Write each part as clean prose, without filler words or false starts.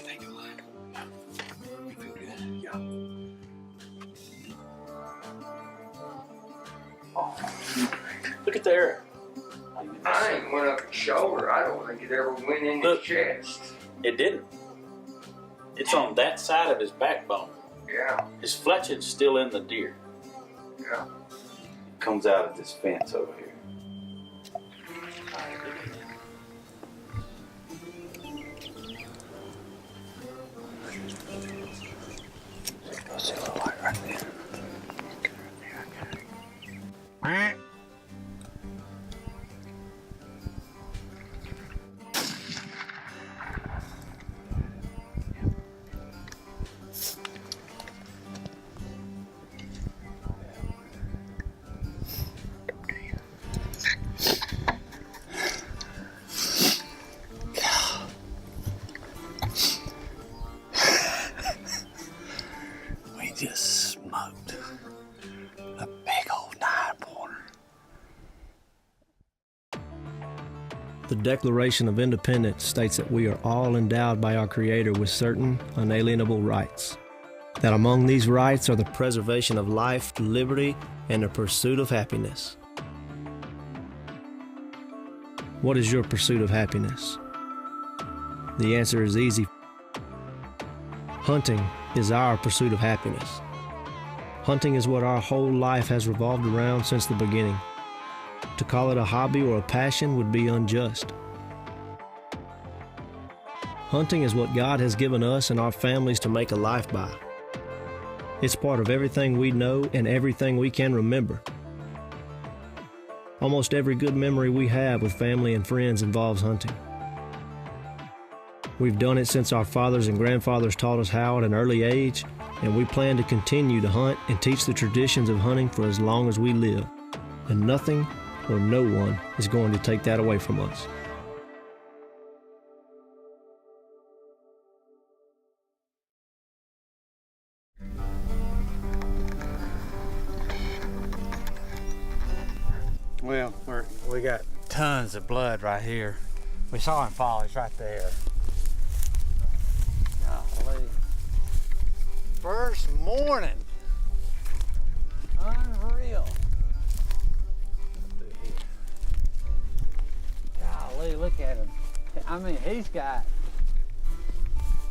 Thank you, Lord. You feel good? Yeah. Oh, look at there. I ain't went up his shoulder. I don't think it ever went in his chest. It didn't. It's on that side of his backbone. Yeah. His fletching's still in the deer. Yeah. It comes out of this fence over here. I see a little light right there. Okay. We just smoked a big old 9-pointer. The Declaration of Independence states that we are all endowed by our Creator with certain unalienable rights. That among these rights are the preservation of life, liberty, and the pursuit of happiness. What is your pursuit of happiness? The answer is easy. Hunting is our pursuit of happiness. Hunting is what our whole life has revolved around since the beginning. To call it a hobby or a passion would be unjust. Hunting is what God has given us and our families to make a life by. It's part of everything we know and everything we can remember. Almost every good memory we have with family and friends involves hunting. We've done it since our fathers and grandfathers taught us how at an early age, and we plan to continue to hunt and teach the traditions of hunting for as long as we live. And nothing or no one is going to take that away from us. Well, we got tons of blood right here. We saw him fall, he's right there. Golly. First morning. Unreal. Golly, look at him. I mean, he's got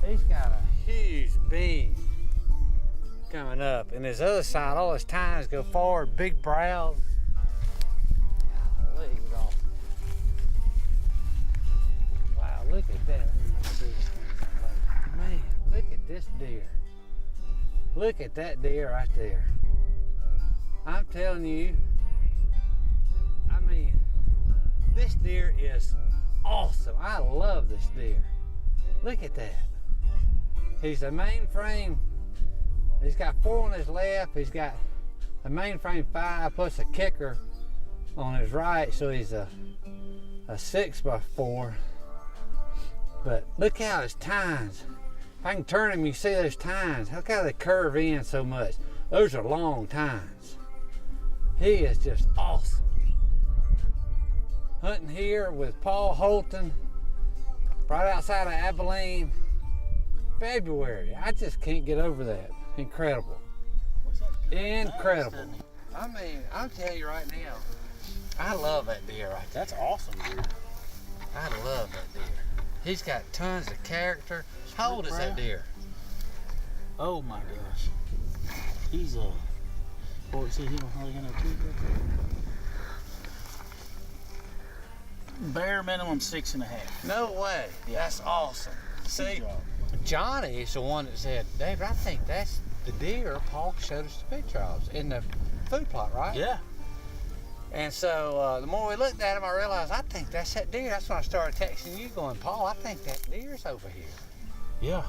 a huge beam coming up. And his other side, all his tines go forward, big brows. Golly, dog. Wow, look at that. Man, look at this deer. Look at that deer right there. I'm telling you, I mean, this deer is awesome. I love this deer. Look at that. He's a mainframe. He's got 4 on his left. He's got a mainframe 5 plus a kicker on his right. So he's a 6x4. But look how his tines. If I can turn him, you see those tines. Look how they curve in so much. Those are long tines. He is just awesome. Hunting here with Paul Holton, right outside of Abilene, February. I just can't get over that. Incredible. Incredible. I mean, I'm telling you right now, I love that deer right there. That's awesome, dude. I love that deer. He's got tons of character. How old is that deer? Oh my gosh. He's boy, see, he don't hardly have no teeth. Bare minimum 6.5. No way. Yeah. That's awesome. See, Johnny's the one that said, David, I think that's the deer Paul showed us the picture of in the food plot, right? Yeah. And so the more we looked at him, I realized, I think that's that deer. That's when I started texting you going, Paul, I think that deer's over here. Yeah.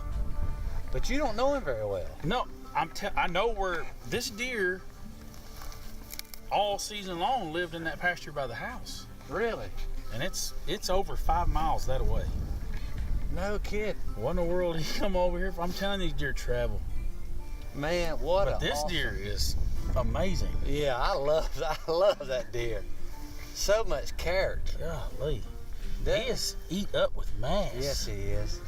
But you don't know him very well. No, I know where this deer all season long lived in that pasture by the house. Really? And it's over 5 miles that way. No kid. What in the world did he come over here for? I'm telling you, these deer travel. Man, what But this awesome deer is amazing. Yeah, I love that deer. So much character. Golly. He is eat up with mass. Yes, he is.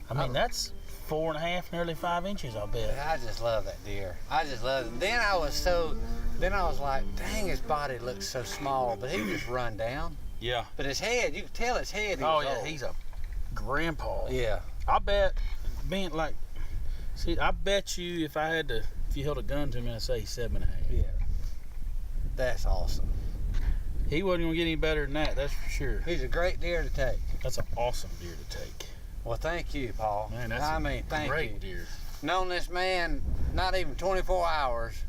I mean, that's 4.5, nearly 5 inches, I'll bet. I just love that deer. I just love it. Then I was like, dang, his body looks so small, but he just run down. Yeah. But his head, you can tell his head. Oh yeah, he's a grandpa. Yeah. I bet, being like, see, I bet you if you held a gun to me, I'd say 7.5. Yeah. That's awesome. He wasn't gonna get any better than that, that's for sure. He's a great deer to take. That's an awesome deer to take. Well, thank you, Paul. Man, that's thank great you. deer. Known this man not even 24 hours,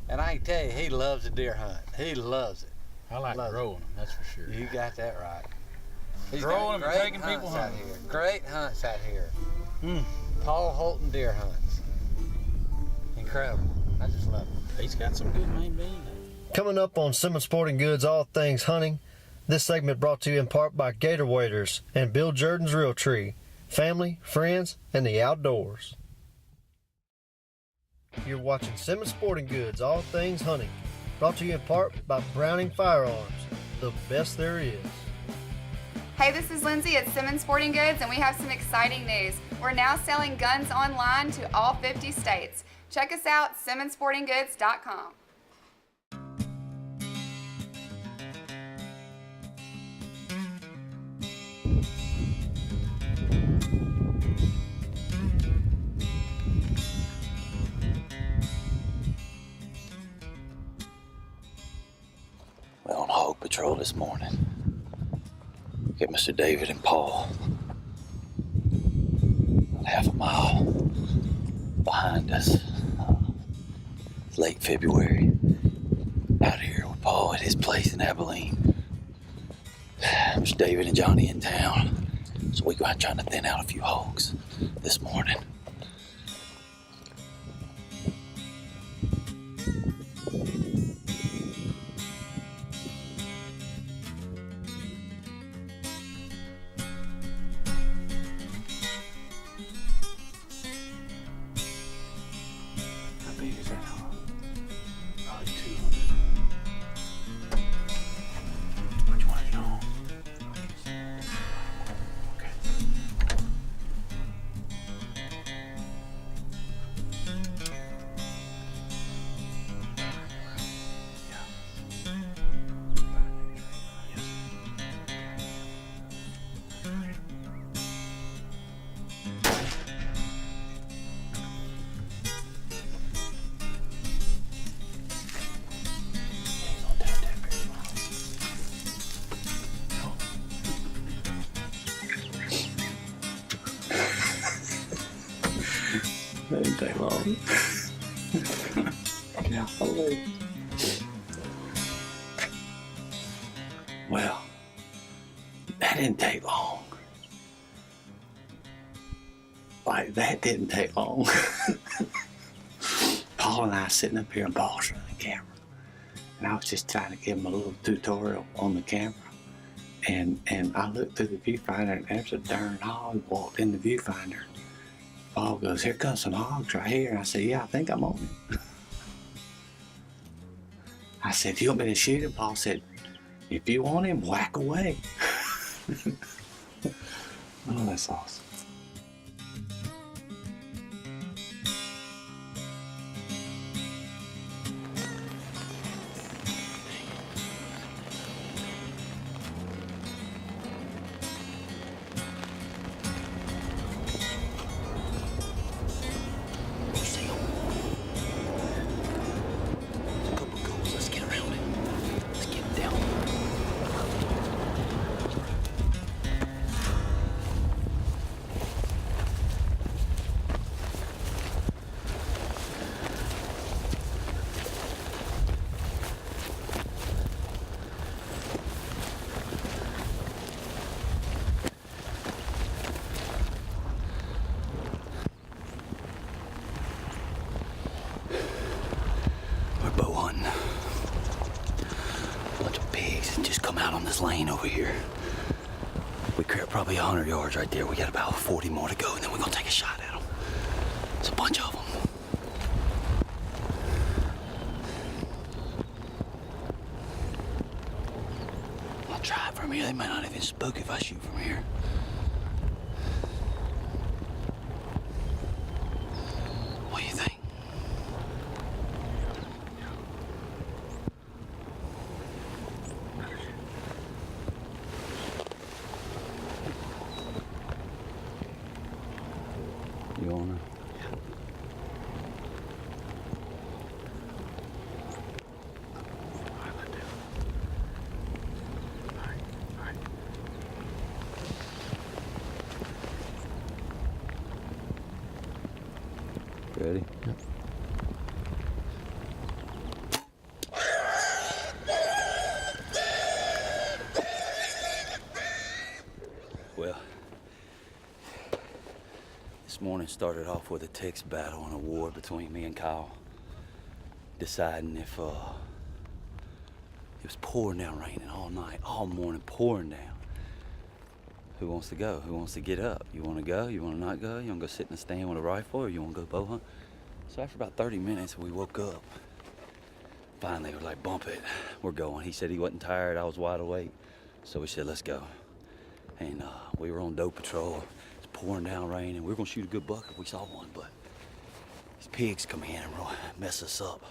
and I can tell you, he loves a deer hunt. He loves it. I like growing them, that's for sure. You got that right. He's Growing got them and taking great people hunts out hunting. here. Great hunts out here. Mm. Paul Holton Deer hunts. Incredible. I just love it. He's got some good main beans. Coming up on Simmons Sporting Goods All Things Hunting, this segment brought to you in part by Gator Waders and Bill Jordan's Realtree, family, friends, and the outdoors. You're watching Simmons Sporting Goods All Things Hunting, brought to you in part by Browning Firearms, the best there is. Hey, this is Lindsay at Simmons Sporting Goods, and we have some exciting news. We're now selling guns online to all 50 states. Check us out, SimmonsSportingGoods.com. We're on hog patrol this morning. Get Mr. David and Paul about half a mile behind us. It's late February. Out here with Paul at his place in Abilene. Mr. David and Johnny in town. So we go out trying to thin out a few hogs this morning. That didn't take long. Well, that didn't take long. Like, that didn't take long. Paul and I sitting up here and Paul's running the camera. And I was just trying to give him a little tutorial on the camera. And I looked through the viewfinder and there's a darn hog walked in the viewfinder. Paul goes, "Here comes some hogs right here." And I said, "Yeah, I think I'm on it." I said, "Do you want me to shoot him?" Paul said, "If you want him, whack away." Oh, that's awesome. Lane over here. We crept probably 100 yards right there. We got about 40 more to go, and then we're gonna take a shot at them. It's a bunch of them. I'll try it from here. They might not even spook if I shoot from here. Ready? Yep. Well, this morning started off with a text battle and a war between me and Kyle, deciding if it was pouring down, raining all night, all morning, pouring down. Who wants to go? Who wants to get up? You want to go? You want to not go? You want to go sit in the stand with a rifle, or you want to go bow hunt? So after about 30 minutes, we woke up. Finally, we were like, bump it, we're going. He said he wasn't tired, I was wide awake. So we said, let's go. And we were on doe patrol. It's pouring down rain, and we were gonna shoot a good buck if we saw one, but these pigs come in and mess us up.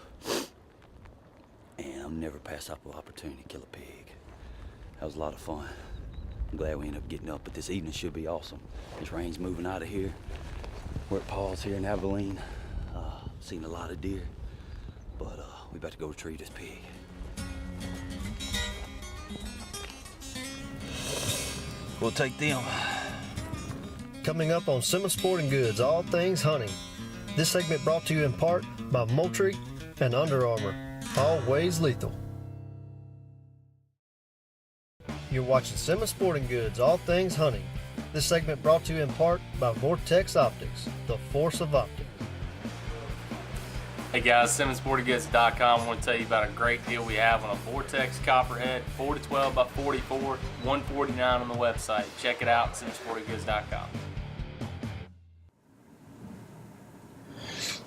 And I've never passed up an opportunity to kill a pig. That was a lot of fun. I'm glad we ended up getting up, but this evening should be awesome. This rain's moving out of here. We're at Paul's here in Abilene. Seen a lot of deer, but we about to go retrieve this pig. We'll take them. Coming up on Simmons Sporting Goods, all things hunting. This segment brought to you in part by Moultrie and Under Armour. Always lethal. You're watching Simmons Sporting Goods, all things hunting. This segment brought to you in part by Vortex Optics, the force of optics. Hey guys, SimmonsSportingGoods.com. I want to tell you about a great deal we have on a Vortex Copperhead, 4 to 12 by 44, $149 on the website. Check it out, SimmonsSportingGoods.com.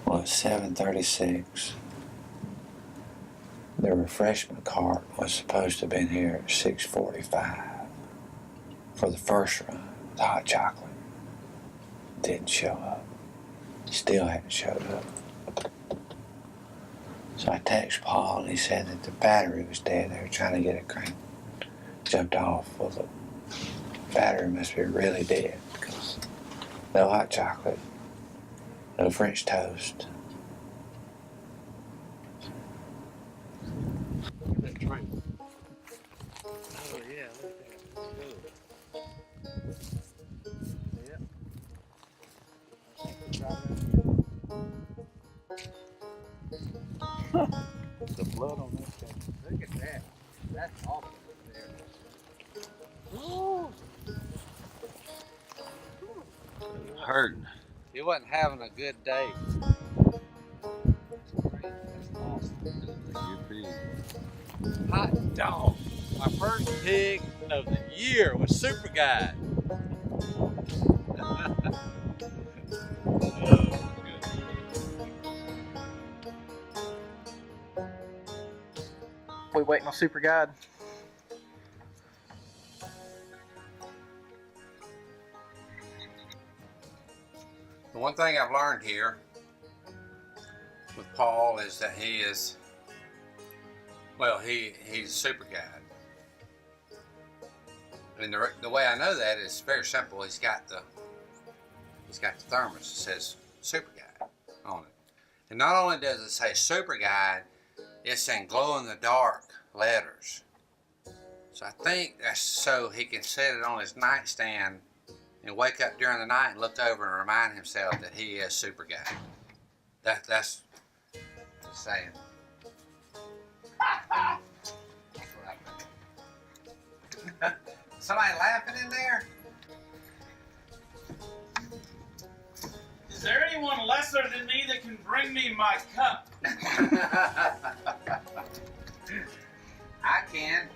Well, it's 7:36. The refreshment cart was supposed to have been here at 6:45 for the first run with hot chocolate. Didn't show up. Still hadn't showed up. So I texted Paul and he said that the battery was dead. They were trying to get it cranked. Jumped off. Well, the battery must be really dead because no hot chocolate, no French toast. Look at that train. Oh yeah, look at that. The blood on this thing. Look at that. That's awesome there. Hurting. He wasn't having a good day. Hot dog. My first pig of the year was Super Guide. We waiting on Super Guide. The one thing I've learned here with Paul is that he is, well, he's a super guide. And the way I know that is very simple. He's got the thermos that says Super Guide on it. And not only does it say Super Guide, it's in glow-in-the-dark letters. So I think that's so he can set it on his nightstand and wake up during the night and look over and remind himself that he is Super Guide. That's just saying. That's what I think. Somebody laughing in there? Is there anyone lesser than me that can bring me my cup? I can.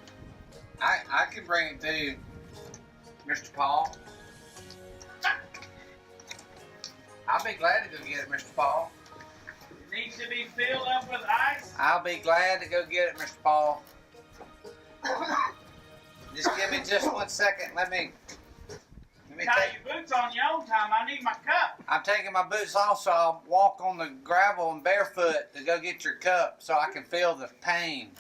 I can bring it to you, Mr. Paul. I'll be glad to go get it, Mr. Paul. It needs to be filled up with ice. I'll be glad to go get it, Mr. Paul. Just give me just 1 second. Let me Tie your boots on your own time. I need my cup. I'm taking my boots off so I'll walk on the gravel and barefoot to go get your cup so I can feel the pain.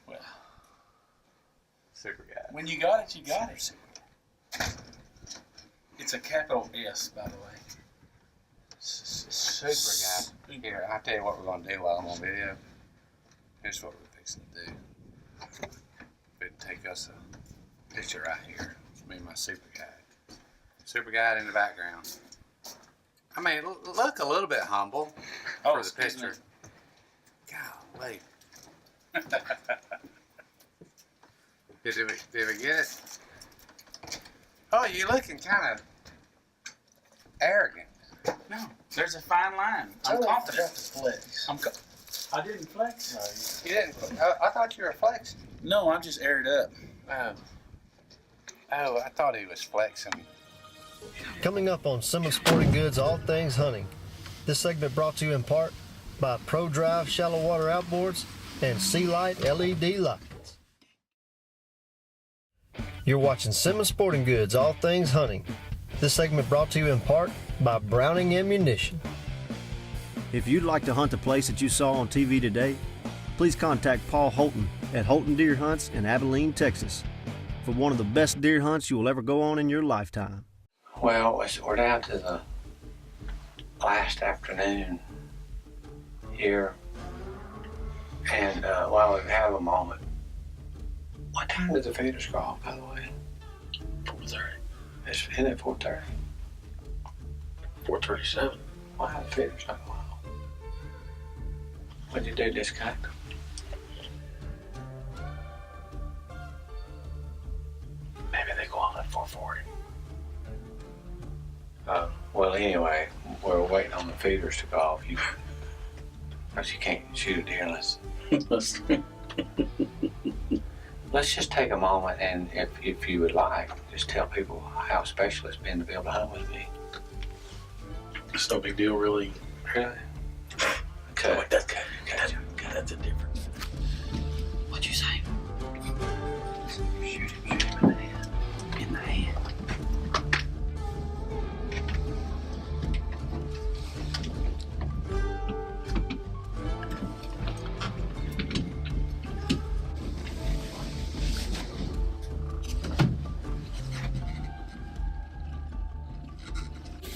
Well, Super Guide. When you got it, you got it. It's a capital S, by the way. Super Guide. Here, I'll tell you what we're going to do while I'm on video. Here's what we're fixing to do. We're going to take us a picture right here. be my super guide. Super guide in the background. I mean, look a little bit humble for the picture. Golly. Did we get it? Oh, you're looking kind of arrogant. No, there's a fine line. I'm confident. Flex. I didn't flex. You didn't. I thought you were flexing. No, I just aired up. Oh, I thought he was flexing. Coming up on Simmons Sporting Goods All Things Hunting. This segment brought to you in part by Pro Drive Shallow Water Outboards and Sea Light LED Lights. You're watching Simmons Sporting Goods All Things Hunting. This segment brought to you in part by Browning Ammunition. If you'd like to hunt the place that you saw on TV today, please contact Paul Holton at Holton Deer Hunts in Abilene, Texas, for one of the best deer hunts you will ever go on in your lifetime. Well, we're down to the last afternoon here, and while we have a moment, what time did the feeders go off, by the way? 4:30. Isn't it 4:30? 4:37. Why the feeders not go off? What did you do, disconnect them? Maybe they go off at 4:40. Well, anyway, we're waiting on the feeders to go off. Because you can't shoot a deer unless. Let's just take a moment, and if you would like, just tell people how special it's been to be able to hunt with me. It's no big deal, really. Really? Okay. Like that's a difference. What'd you say? Shoot him in the head. In the head.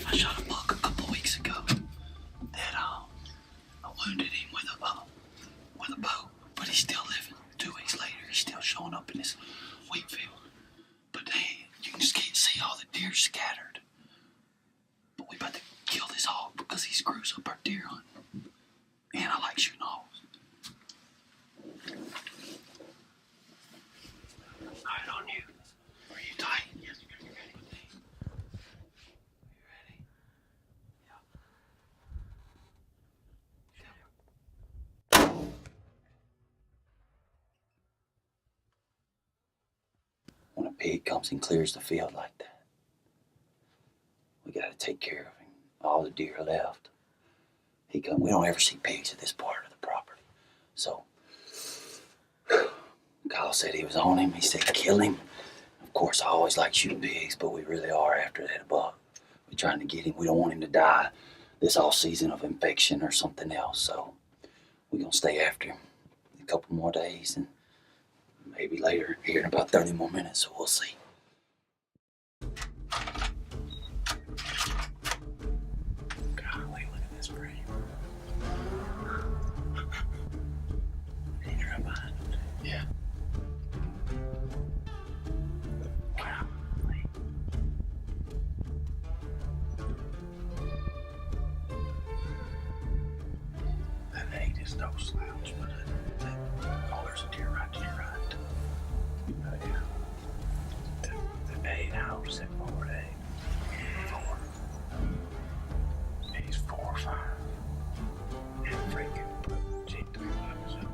I shot a buck a couple weeks ago that I wounded him with a bow, but he's still living. 2 weeks later, he's still showing up in this wheat field. But hey, you can just can't see all the deer scattered. But we about to kill this hog because he screws up our deer hunt. And I like shooting hogs. Alright, on you. Are you tight? Yes, you're ready. You ready? When a pig comes and clears the field like that, we gotta take care of him. All the deer are left. We don't ever see pigs at this part of the property. So, Kyle said he was on him. He said kill him. Of course, I always like shooting pigs, but we really are after that buck. We're trying to get him. We don't want him to die this off season of infection or something else. So, we're gonna stay after him a couple more days and maybe later here in about 30 more minutes, so we'll see. Golly, look at this frame. He's right behind him. Yeah. Golly. That eight is no slouch, but there's a deer right to your right. Oh, yeah. The 8 hours at 4 8. 4. He's 4 or 5. And freaking G3 was up.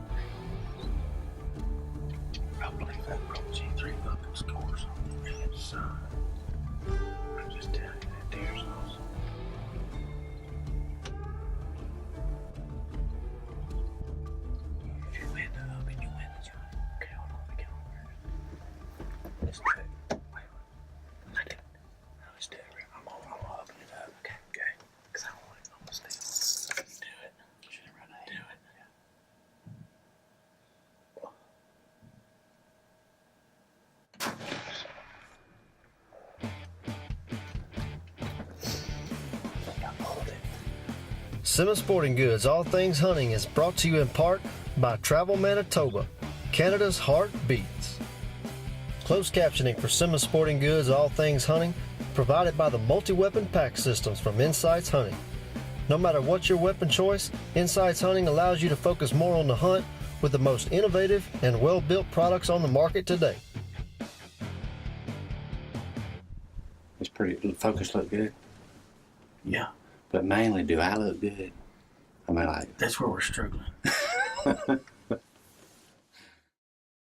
I believe that broke G3 up and scores on the red side. I'm just telling you, that deer's awesome. If you win the up and you win the job, okay, hold on, we can let's do it. Wait. I did. No, let's do it. I'm gonna open it up. Okay. Because I don't want it on the steel. Do it. Should it run ahead? Do it. Yeah. Simmons Sporting Goods All Things Hunting is brought to you in part by Travel Manitoba, Canada's heart beats. closed captioning for Simmons Sporting Goods All Things Hunting, provided by the multi-weapon pack systems from Insights Hunting. No matter what your weapon choice, Insights Hunting allows you to focus more on the hunt with the most innovative and well-built products on the market today. It's pretty, the focus look good, Yeah, but mainly do I look good? I mean, like, that's where we're struggling.